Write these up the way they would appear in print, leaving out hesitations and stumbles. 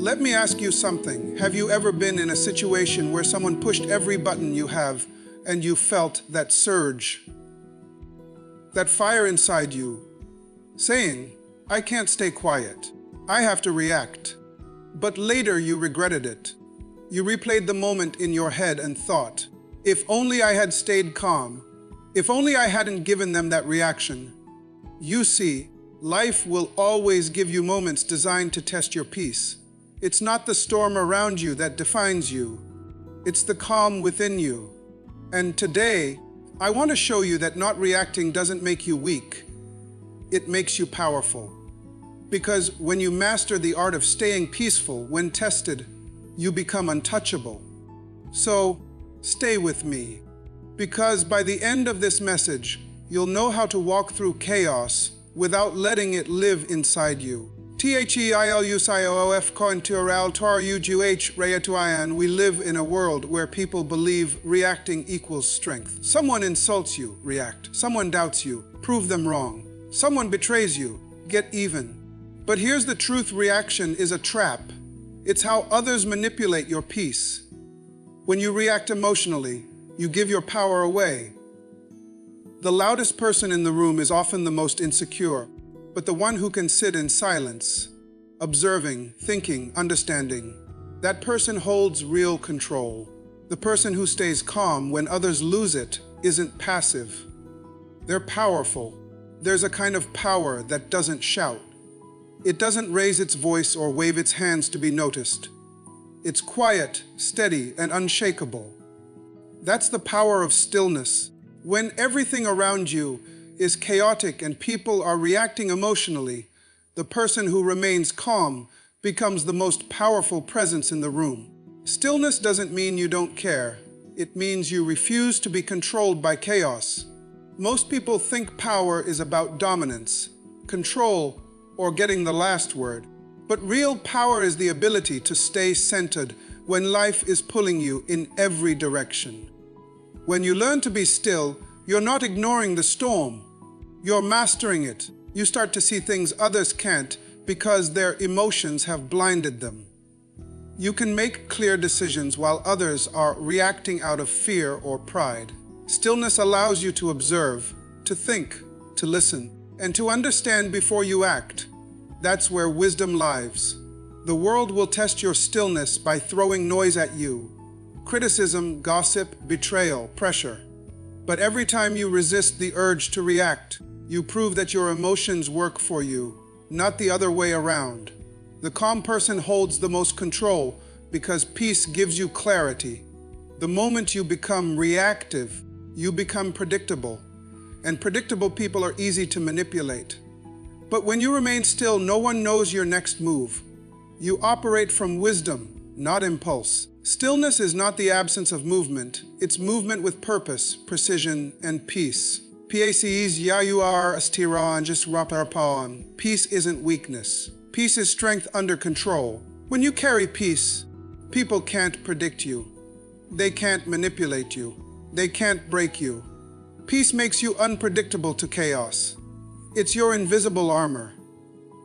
Let me ask you something. Have you ever been in a situation where someone pushed every button you have and you felt that surge, that fire inside you, saying, "I can't stay quiet. I have to react." But later you regretted it. You replayed the moment in your head and thought, if only I had stayed calm, if only I hadn't given them that reaction. You see, life will always give you moments designed to test your peace. It's not the storm around you that defines you. It's the calm within you. And today, I want to show you that not reacting doesn't make you weak. It makes you powerful. Because when you master the art of staying peaceful when tested, you become untouchable. So, stay with me. Because by the end of this message, you'll know how to walk through chaos without letting it live inside you. THEILUSIOOF CONTURAL TARUGUH RAYATUIAN. We live in a world where people believe reacting equals strength. Someone insults you, react. Someone doubts you, prove them wrong. Someone betrays you, get even. But here's the truth: reaction is a trap. It's how others manipulate your peace. When you react emotionally, you give your power away. The loudest person in the room is often the most insecure, but the one who can sit in silence, observing, thinking, understanding, that person holds real control. The person who stays calm when others lose it isn't passive. They're powerful. There's a kind of power that doesn't shout. It doesn't raise its voice or wave its hands to be noticed. It's quiet, steady, and unshakable. That's the power of stillness. When everything around you is chaotic and people are reacting emotionally, the person who remains calm becomes the most powerful presence in the room. Stillness doesn't mean you don't care. It means you refuse to be controlled by chaos. Most people think power is about dominance, control, or getting the last word. But real power is the ability to stay centered when life is pulling you in every direction. When you learn to be still, you're not ignoring the storm. You're mastering it. You start to see things others can't because their emotions have blinded them. You can make clear decisions while others are reacting out of fear or pride. Stillness allows you to observe, to think, to listen, and to understand before you act. That's where wisdom lies. The world will test your stillness by throwing noise at you. Criticism, gossip, betrayal, pressure. But every time you resist the urge to react, you prove that your emotions work for you, not the other way around. The calm person holds the most control because peace gives you clarity. The moment you become reactive, you become predictable. And predictable people are easy to manipulate. But when you remain still, no one knows your next move. You operate from wisdom, not impulse. Stillness is not the absence of movement. It's movement with purpose, precision, and peace. PACEs YAUR ASTIRAN just RAPARPAN. Peace isn't weakness. Peace is strength under control. When you carry peace, people can't predict you. They can't manipulate you. They can't break you. Peace makes you unpredictable to chaos. It's your invisible armor.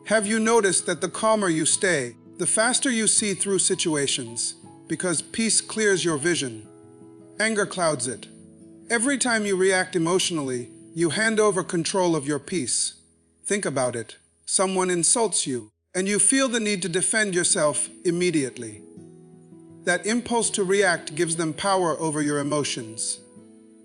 Have you noticed that the calmer you stay, the faster you see through situations? Because peace clears your vision. Anger clouds it. Every time you react emotionally, you hand over control of your peace. Think about it. Someone insults you, and you feel the need to defend yourself immediately. That impulse to react gives them power over your emotions.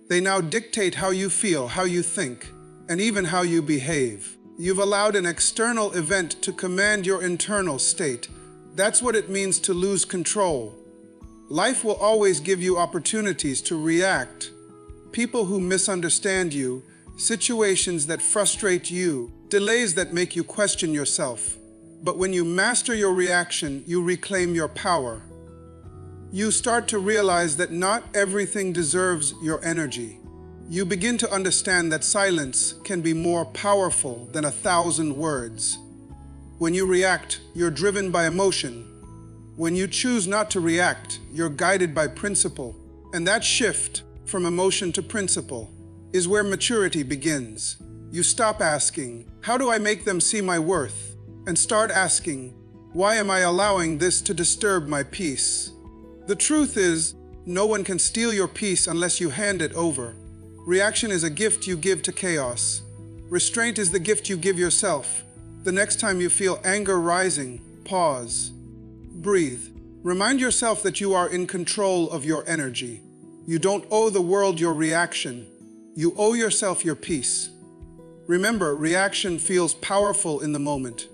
They now dictate how you feel, how you think, and even how you behave. You've allowed an external event to command your internal state. That's what it means to lose control. Life will always give you opportunities to react. People who misunderstand you, situations that frustrate you, delays that make you question yourself. But when you master your reaction, you reclaim your power. You start to realize that not everything deserves your energy. You begin to understand that silence can be more powerful than 1,000 words. When you react, you're driven by emotion. When you choose not to react, you're guided by principle. And that shift from emotion to principle is where maturity begins. You stop asking, "How do I make them see my worth?" and start asking, Why am I allowing this to disturb my peace? The truth is, no one can steal your peace unless you hand it over. Reaction is a gift you give to chaos. Restraint is the gift you give yourself. The next time you feel anger rising, pause. Breathe. Remind yourself that you are in control of your energy. You don't owe the world your reaction. You owe yourself your peace. Remember, reaction feels powerful in the moment,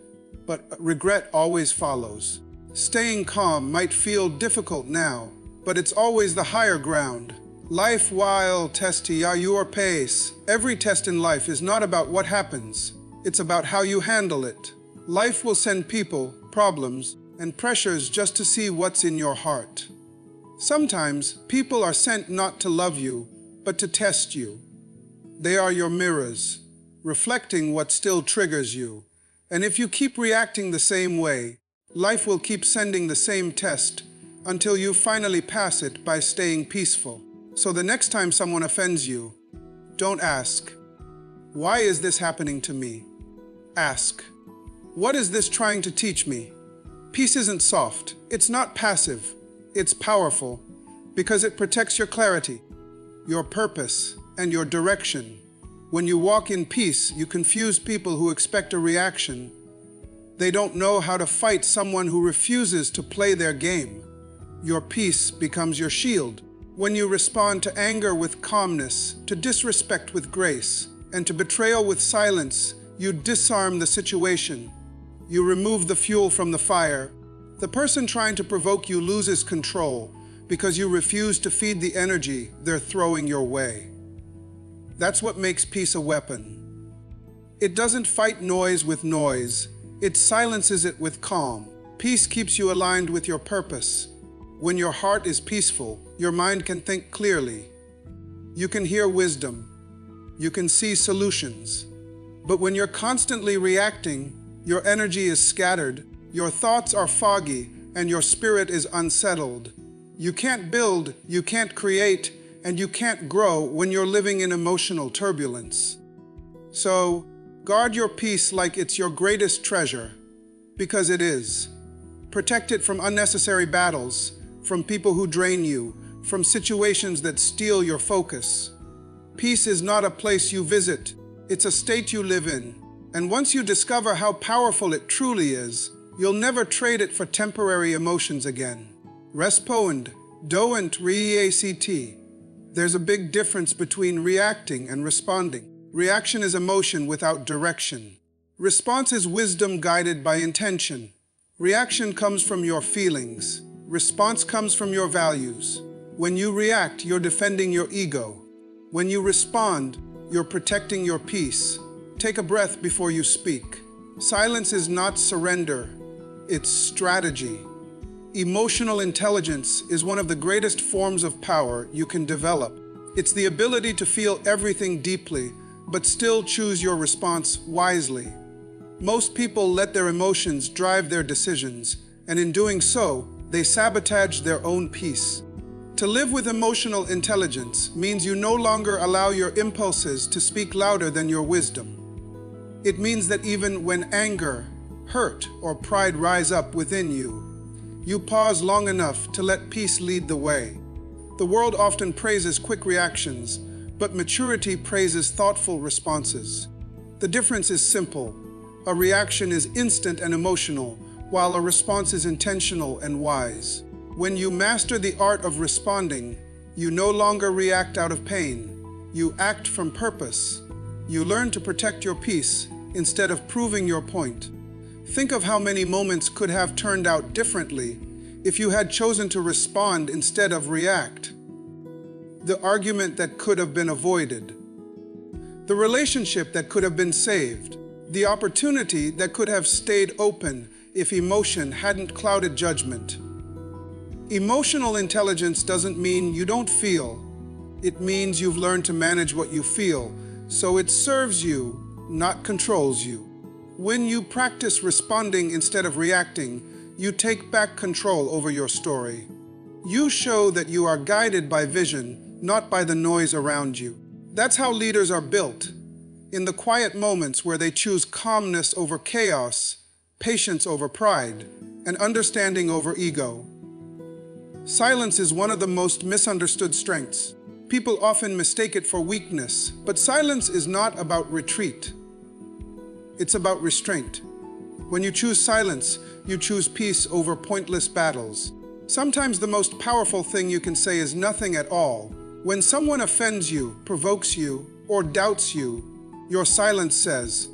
but regret always follows. Staying calm might feel difficult now, but it's always the higher ground. Life while testy are your pace. Every test in life is not about what happens. It's about how you handle it. Life will send people, problems, and pressures just to see what's in your heart. Sometimes people are sent not to love you, but to test you. They are your mirrors, reflecting what still triggers you. And if you keep reacting the same way, life will keep sending the same test until you finally pass it by staying peaceful. So the next time someone offends you, don't ask, "Why is this happening to me?" Ask, "What is this trying to teach me?" Peace isn't soft, it's not passive, it's powerful because it protects your clarity, your purpose, and your direction. When you walk in peace, you confuse people who expect a reaction. They don't know how to fight someone who refuses to play their game. Your peace becomes your shield. When you respond to anger with calmness, to disrespect with grace, and to betrayal with silence, you disarm the situation. You remove the fuel from the fire. The person trying to provoke you loses control because you refuse to feed the energy they're throwing your way. That's what makes peace a weapon. It doesn't fight noise with noise. It silences it with calm. Peace keeps you aligned with your purpose. When your heart is peaceful, your mind can think clearly. You can hear wisdom. You can see solutions. But when you're constantly reacting, your energy is scattered, your thoughts are foggy, and your spirit is unsettled. You can't build, you can't create, and you can't grow when you're living in emotional turbulence. So, guard your peace like it's your greatest treasure, because it is. Protect it from unnecessary battles, from people who drain you, from situations that steal your focus. Peace is not a place you visit, it's a state you live in. And once you discover how powerful it truly is, you'll never trade it for temporary emotions again. Respond, don't react. There's a big difference between reacting and responding. Reaction is emotion without direction. Response is wisdom guided by intention. Reaction comes from your feelings. Response comes from your values. When you react, you're defending your ego. When you respond, you're protecting your peace. Take a breath before you speak. Silence is not surrender, it's strategy. Emotional intelligence is one of the greatest forms of power you can develop. It's the ability to feel everything deeply, but still choose your response wisely. Most people let their emotions drive their decisions, and in doing so, they sabotage their own peace. To live with emotional intelligence means you no longer allow your impulses to speak louder than your wisdom. It means that even when anger, hurt, or pride rise up within you, you pause long enough to let peace lead the way. The world often praises quick reactions, but maturity praises thoughtful responses. The difference is simple. A reaction is instant and emotional, while a response is intentional and wise. When you master the art of responding, you no longer react out of pain. You act from purpose. You learn to protect your peace instead of proving your point. Think of how many moments could have turned out differently if you had chosen to respond instead of react. The argument that could have been avoided. The relationship that could have been saved. The opportunity that could have stayed open if emotion hadn't clouded judgment. Emotional intelligence doesn't mean you don't feel. It means you've learned to manage what you feel, so it serves you, not controls you. When you practice responding instead of reacting, you take back control over your story. You show that you are guided by vision, not by the noise around you. That's how leaders are built. In the quiet moments where they choose calmness over chaos, patience over pride, and understanding over ego. Silence is one of the most misunderstood strengths. People often mistake it for weakness, but silence is not about retreat. It's about restraint. When you choose silence, you choose peace over pointless battles. Sometimes the most powerful thing you can say is nothing at all. When someone offends you, provokes you, or doubts you, your silence says,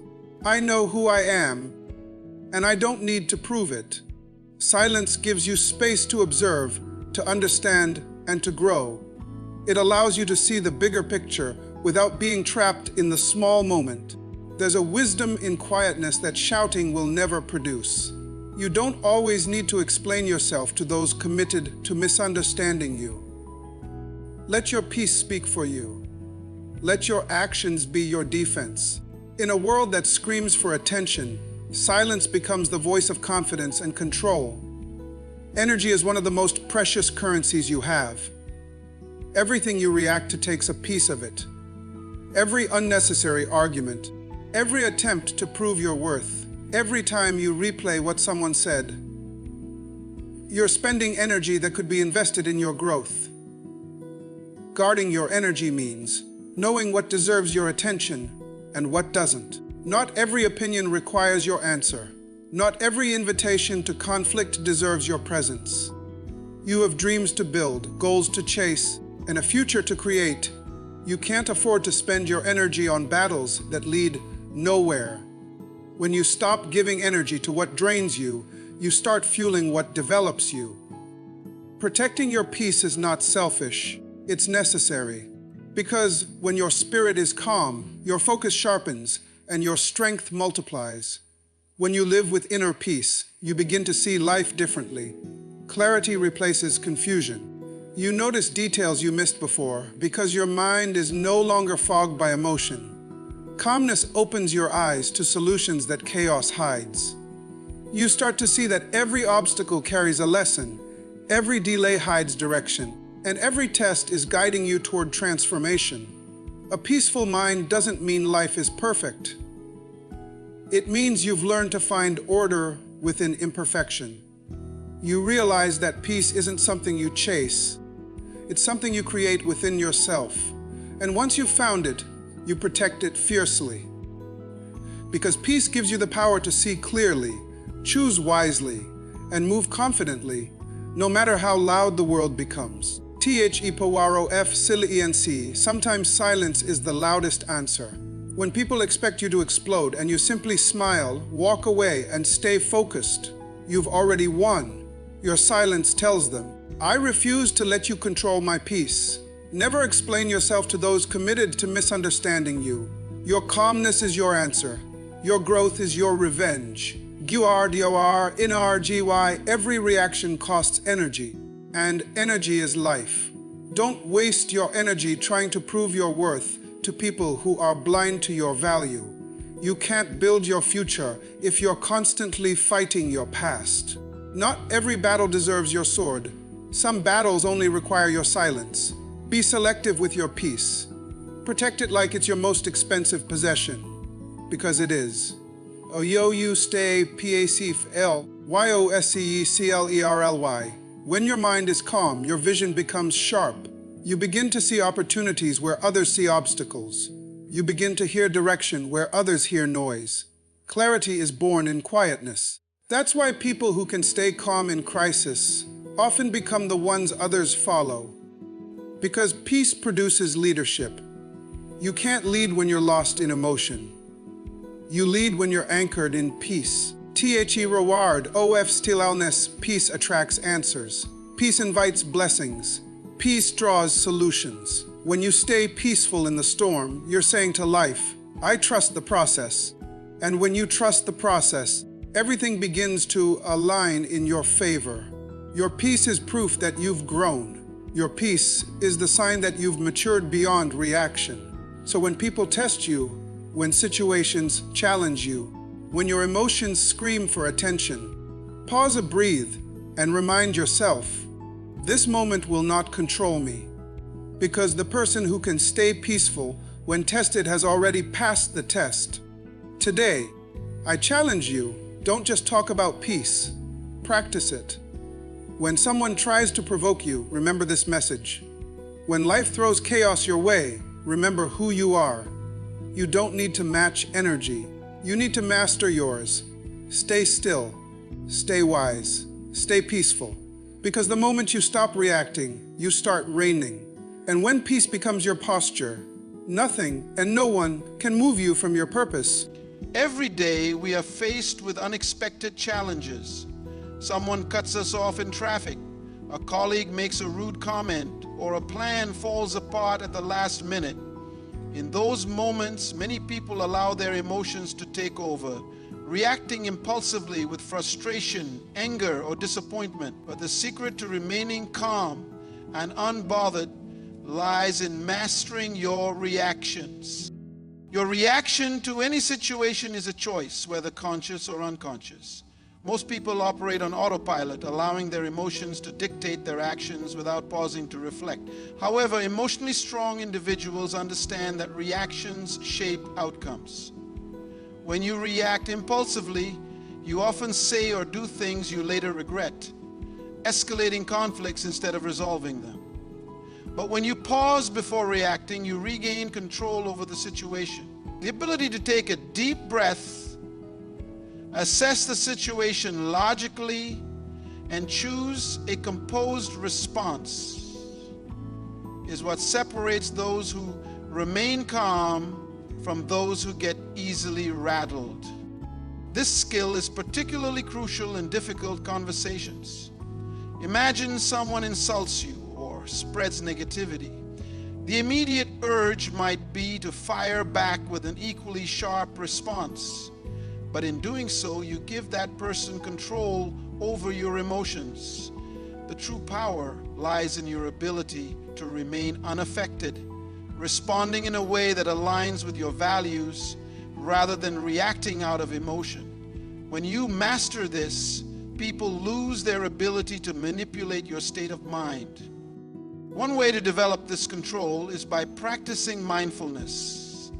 "I know who I am, and I don't need to prove it." Silence gives you space to observe, to understand, and to grow. It allows you to see the bigger picture without being trapped in the small moment. There's a wisdom in quietness that shouting will never produce. You don't always need to explain yourself to those committed to misunderstanding you. Let your peace speak for you. Let your actions be your defense. In a world that screams for attention, silence becomes the voice of confidence and control. Energy is one of the most precious currencies you have. Everything you react to takes a piece of it. Every unnecessary argument, every attempt to prove your worth, every time you replay what someone said, you're spending energy that could be invested in your growth. Guarding your energy means knowing what deserves your attention and what doesn't. Not every opinion requires your answer. Not every invitation to conflict deserves your presence. You have dreams to build, goals to chase, and a future to create. You can't afford to spend your energy on battles that lead nowhere. When you stop giving energy to what drains you, you start fueling what develops you. Protecting your peace is not selfish, it's necessary. Because when your spirit is calm, your focus sharpens and your strength multiplies. When you live with inner peace, you begin to see life differently. Clarity replaces confusion. You notice details you missed before because your mind is no longer fogged by emotion. Calmness opens your eyes to solutions that chaos hides. You start to see that every obstacle carries a lesson, every delay hides direction, and every test is guiding you toward transformation. A peaceful mind doesn't mean life is perfect. It means you've learned to find order within imperfection. You realize that peace isn't something you chase. It's something you create within yourself. And once you've found it, you protect it fiercely. Because peace gives you the power to see clearly, choose wisely, and move confidently, no matter how loud the world becomes. Sometimes silence is the loudest answer. When people expect you to explode and you simply smile, walk away, and stay focused, you've already won. Your silence tells them, "I refuse to let you control my peace." Never explain yourself to those committed to misunderstanding you. Your calmness is your answer. Your growth is your revenge. Every reaction costs energy, and energy is life. Don't waste your energy trying to prove your worth to people who are blind to your value. You can't build your future if you're constantly fighting your past. Not every battle deserves your sword. Some battles only require your silence. Be selective with your peace. Protect it like it's your most expensive possession, because it is. When your mind is calm, your vision becomes sharp. You begin to see opportunities where others see obstacles. You begin to hear direction where others hear noise. Clarity is born in quietness. That's why people who can stay calm in crisis often become the ones others follow. Because peace produces leadership. You can't lead when you're lost in emotion. You lead when you're anchored in peace. Stillness. Peace attracts answers. Peace invites blessings. Peace draws solutions. When you stay peaceful in the storm, you're saying to life, "I trust the process." And when you trust the process, everything begins to align in your favor. Your peace is proof that you've grown. Your peace is the sign that you've matured beyond reaction. So when people test you, when situations challenge you, when your emotions scream for attention, pause and breathe and remind yourself, this moment will not control me. Because the person who can stay peaceful when tested has already passed the test. Today, I challenge you Don't just talk about peace, practice it. When someone tries to provoke you, remember this message. When life throws chaos your way, remember who you are. You don't need to match energy. You need to master yours. Stay still, stay wise, stay peaceful. Because the moment you stop reacting, you start reigning. And when peace becomes your posture, nothing and no one can move you from your purpose. Every day we are faced with unexpected challenges. Someone cuts us off in traffic, a colleague makes a rude comment, or a plan falls apart at the last minute. In those moments, many people allow their emotions to take over, reacting impulsively with frustration, anger, or disappointment. But the secret to remaining calm and unbothered lies in mastering your reactions. Your reaction to any situation is a choice, whether conscious or unconscious. Most people operate on autopilot, allowing their emotions to dictate their actions without pausing to reflect. However, emotionally strong individuals understand that reactions shape outcomes. When you react impulsively, you often say or do things you later regret, escalating conflicts instead of resolving them. But when you pause before reacting, you regain control over the situation. The ability to take a deep breath, assess the situation logically, and choose a composed response is what separates those who remain calm from those who get easily rattled. This skill is particularly crucial in difficult conversations. Imagine someone insults you or spreads negativity. The immediate urge might be to fire back with an equally sharp response. But in doing so, you give that person control over your emotions. The true power lies in your ability to remain unaffected, responding in a way that aligns with your values rather than reacting out of emotion. When you master this, people lose their ability to manipulate your state of mind. One way to develop this control is by practicing mindfulness.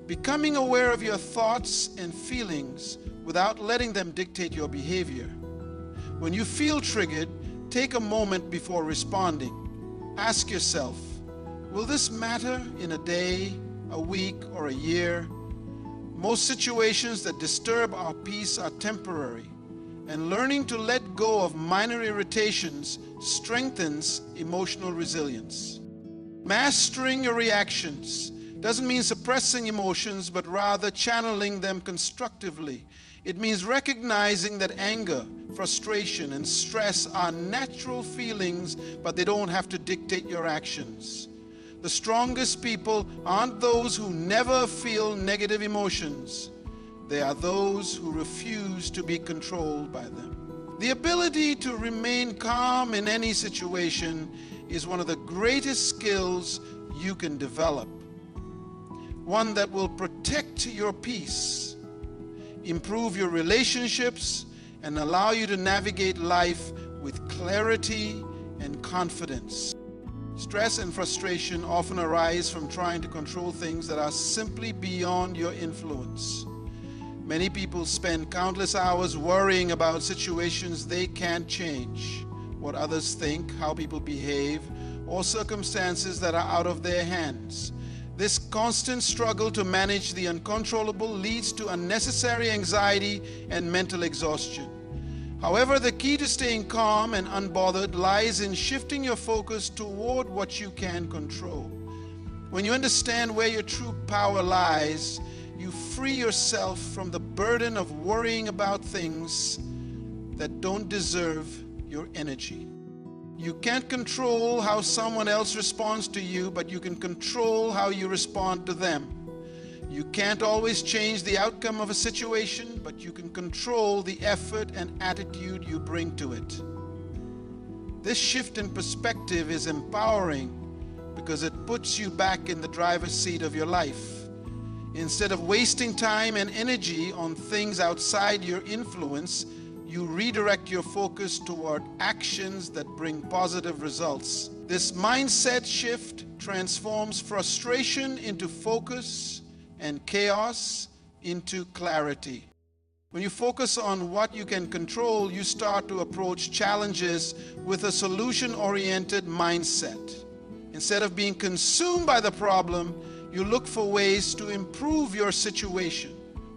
Becoming aware of your thoughts and feelings without letting them dictate your behavior. When you feel triggered, take a moment before responding. Ask yourself, will this matter in a day, a week, or a year? Most situations that disturb our peace are temporary, and learning to let go of minor irritations strengthens emotional resilience. Mastering your reactions doesn't mean suppressing emotions, but rather channeling them constructively. It means recognizing that anger, frustration, and stress are natural feelings, but they don't have to dictate your actions. The strongest people aren't those who never feel negative emotions. They are those who refuse to be controlled by them. The ability to remain calm in any situation is one of the greatest skills you can develop. One that will protect your peace, improve your relationships, and allow you to navigate life with clarity and confidence. Stress and frustration often arise from trying to control things that are simply beyond your influence. Many people spend countless hours worrying about situations they can't change, what others think, how people behave, or circumstances that are out of their hands. This constant struggle to manage the uncontrollable leads to unnecessary anxiety and mental exhaustion. However, the key to staying calm and unbothered lies in shifting your focus toward what you can control. When you understand where your true power lies, you free yourself from the burden of worrying about things that don't deserve your energy. You can't control how someone else responds to you, but you can control how you respond to them. You can't always change the outcome of a situation, but you can control the effort and attitude you bring to it. This shift in perspective is empowering because it puts you back in the driver's seat of your life. Instead of wasting time and energy on things outside your influence, you redirect your focus toward actions that bring positive results. This mindset shift transforms frustration into focus and chaos into clarity. When you focus on what you can control, you start to approach challenges with a solution-oriented mindset. Instead of being consumed by the problem, you look for ways to improve your situation.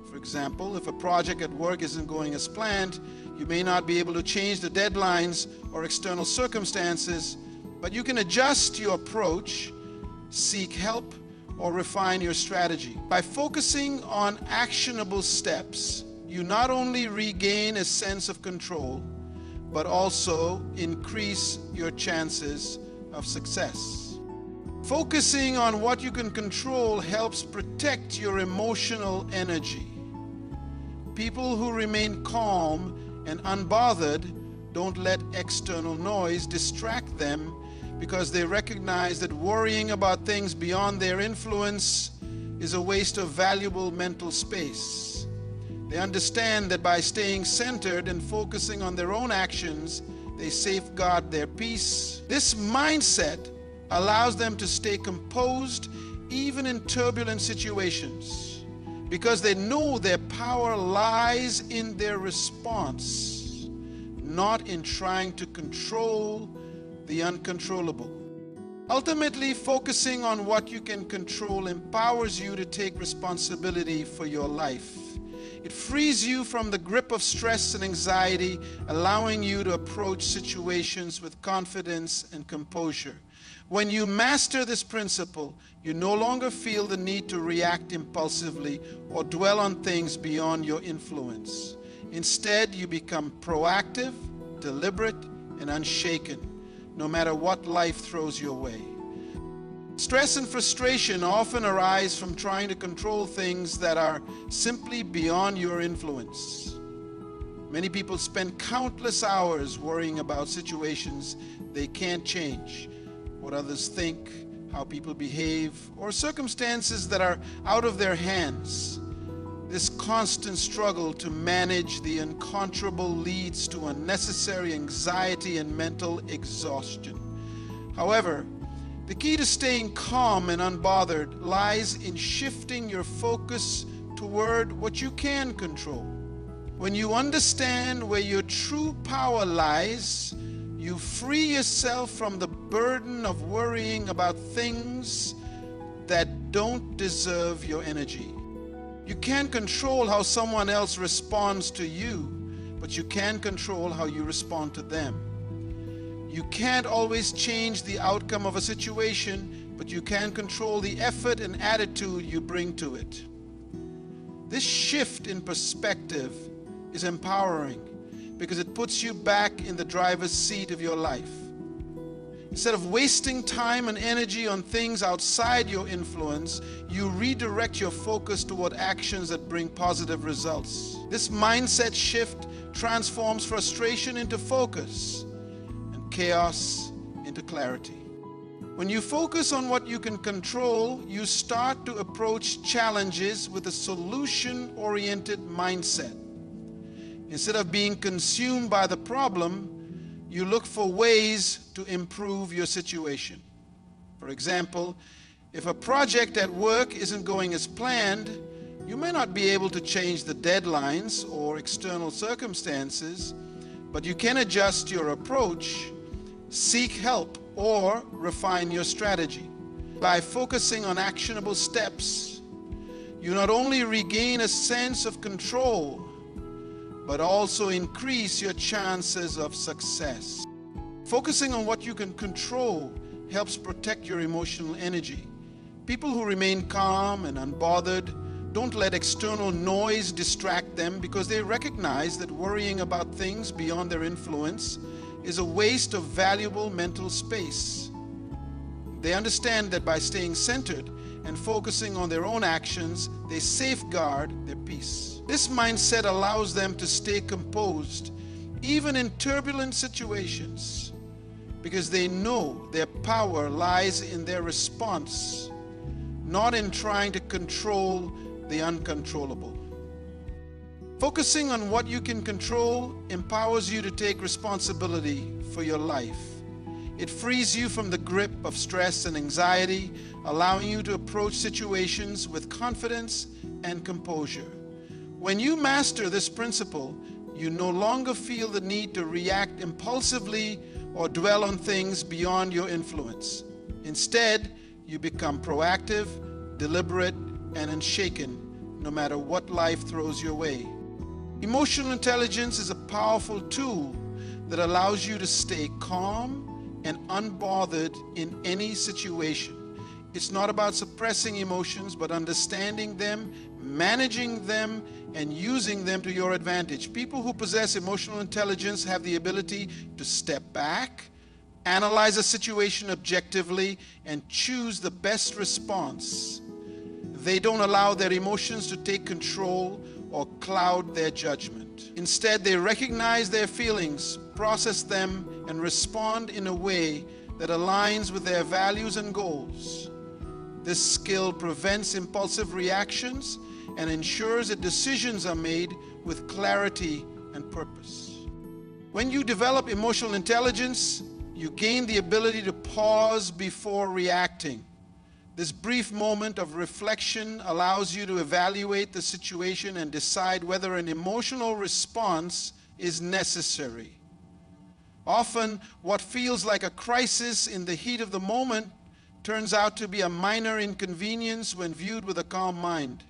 For example, if a project at work isn't going as planned, you may not be able to change the deadlines or external circumstances, but you can adjust your approach, seek help, or refine your strategy. By focusing on actionable steps, you not only regain a sense of control, but also increase your chances of success. Focusing on what you can control helps protect your emotional energy. People who remain calm and unbothered don't let external noise distract them, because they recognize that worrying about things beyond their influence is a waste of valuable mental space. They understand that by staying centered and focusing on their own actions, they safeguard their peace. This mindset allows them to stay composed even in turbulent situations, because they know their power lies in their response, not in trying to control the uncontrollable. Ultimately, focusing on what you can control empowers you to take responsibility for your life. It frees you from the grip of stress and anxiety, allowing you to approach situations with confidence and composure. When you master this principle, you no longer feel the need to react impulsively or dwell on things beyond your influence. Instead, you become proactive, deliberate, and unshaken, no matter what life throws your way. Stress and frustration often arise from trying to control things that are simply beyond your influence. Many people spend countless hours worrying about situations they can't change, what others think, how people behave, or circumstances that are out of their hands. This constant struggle to manage the uncontrollable leads to unnecessary anxiety and mental exhaustion. However, the key to staying calm and unbothered lies in shifting your focus toward what you can control. When you understand where your true power lies, you free yourself from the burden of worrying about things that don't deserve your energy. You can't control how someone else responds to you, but you can control how you respond to them. You can't always change the outcome of a situation, but you can control the effort and attitude you bring to it. This shift in perspective is empowering because it puts you back in the driver's seat of your life. Instead of wasting time and energy on things outside your influence, you redirect your focus toward actions that bring positive results. This mindset shift transforms frustration into focus and chaos into clarity. When you focus on what you can control, you start to approach challenges with a solution-oriented mindset. Instead of being consumed by the problem, you look for ways to improve your situation. For example, if a project at work isn't going as planned, you may not be able to change the deadlines or external circumstances, but you can adjust your approach, seek help, or refine your strategy. By focusing on actionable steps, you not only regain a sense of control, but also increase your chances of success. Focusing on what you can control helps protect your emotional energy. People who remain calm and unbothered don't let external noise distract them, because they recognize that worrying about things beyond their influence is a waste of valuable mental space. They understand that by staying centered and focusing on their own actions, they safeguard their peace. This mindset allows them to stay composed even in turbulent situations, because they know their power lies in their response, not in trying to control the uncontrollable. Focusing on what you can control empowers you to take responsibility for your life. It frees you from the grip of stress and anxiety, allowing you to approach situations with confidence and composure. When you master this principle, you no longer feel the need to react impulsively or dwell on things beyond your influence. Instead, you become proactive, deliberate, and unshaken, no matter what life throws your way. Emotional intelligence is a powerful tool that allows you to stay calm and unbothered in any situation. It's not about suppressing emotions, but understanding them, managing them, and using them to your advantage. People who possess emotional intelligence have the ability to step back, analyze a situation objectively, and choose the best response. They don't allow their emotions to take control or cloud their judgment. Instead, they recognize their feelings, process them, and respond in a way that aligns with their values and goals. This skill prevents impulsive reactions and ensures that decisions are made with clarity and purpose. When you develop emotional intelligence, you gain the ability to pause before reacting. This brief moment of reflection allows you to evaluate the situation and decide whether an emotional response is necessary. Often, what feels like a crisis in the heat of the moment turns out to be a minor inconvenience when viewed with a calm mind.